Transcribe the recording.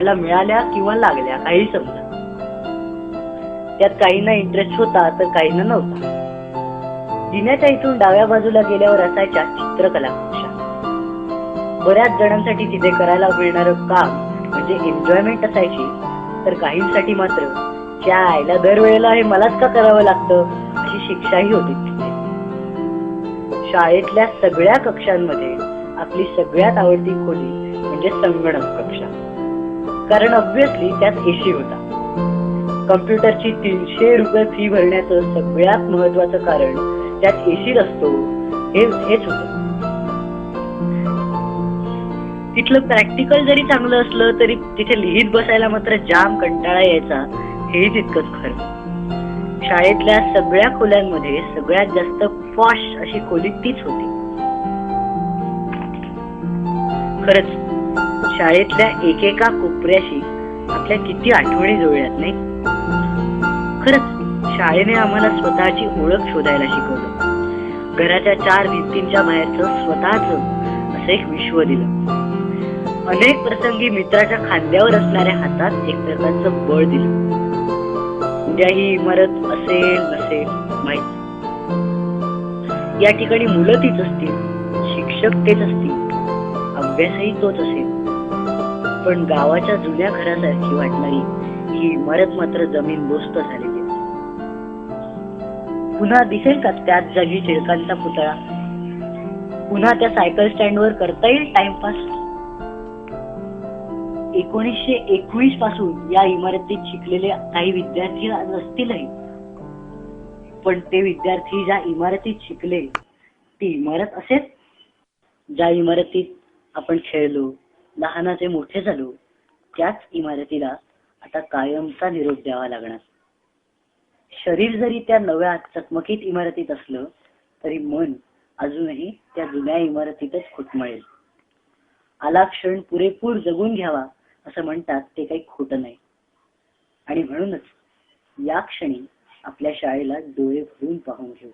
मला मिळाल्या किंवा लागल्या काही समजा. त्यात काहींना इंटरेस्ट होता तर काहींना नव्हता. जिन्याच्या इथून डाव्या बाजूला गेल्यावर असायच्या चित्रकला कक्षा. बऱ्याच जणांसाठी तिथे करायला मिळणारं काम म्हणजे एन्जॉयमेंट असायची, तर काहींसाठी मात्र आईला दरवेळेला हे मलाच का करावं लागतं अशी शिक्षाही होती तिथे. शाळेतल्या सगळ्या कक्षांमध्ये आपली सगळ्यात आवडती खोली म्हणजे संगणक कक्षा. कारण ऑब्व्हियसली त्यात एसी होता. कम्प्युटरची 300 रुपये फी भरण्याचं सगळ्यात महत्वाचं कारण त्यात एसी असतो हेच होतं. तिथलं प्रॅक्टिकल जरी चांगलं असलं तरी तिथे लिहित बसायला मात्र जाम कंटाळा यायचा, हे तितकंच खरं. शाळेतल्या सगळ्या खोल्यांमध्ये सगळ्यात जास्त पॉश अशी खोली तीच होती. खरंच शाळेतल्या एकेका कोपऱ्याशी आपल्या किती आठवणी जुळल्यात नाही. खरंच शाळेने आम्हाला स्वतःची ओळख शोधायला शिकवलं. घराच्या 4 भिंतींच्या बाहेरचं स्वतःच असं एक विश्व दिलं. अनेक प्रसंगी मित्राच्या खांद्यावर असणाऱ्या हातात एक प्रकारचं बळ दिलं. उद्या ही इमारत असेल नसेल माहित, या ठिकाणी मुलं तीच असतील, शिक्षक तेच असतील, अभ्यासही तोच असेल, पण गावाच्या जुन्या घरासारखी वाटणारी ही इमारत मात्र जमीनदोस्त झालेली. पुन्हा दिसेल का त्याच जागी टिळकांचा पुतळा? पुन्हा त्या सायकल स्टँडवर करता येईल टाइमपास? 1921 पासून या इमारतीत शिकलेले काही विद्यार्थी आज असतीलही, पण ते विद्यार्थी ज्या इमारतीत शिकले ती इमारत असेल ज्या इमारतीत आपण खेळलो, लहानाचे मोठे झालो, त्याच इमारतीला आता कायमचा निरोप द्यावा लागणार. शरीर जरी त्या नव्या चकमकीत इमारतीत असलं तरी मन अजूनही त्या जुन्या इमारतीतच खुटमळेल. आला क्षण पुरेपूर जगून घ्यावा असं म्हणतात ते काही खोटं नाही. आणि म्हणूनच या क्षणी आपल्या शाळेला डोळे भरून पाहून घेऊ.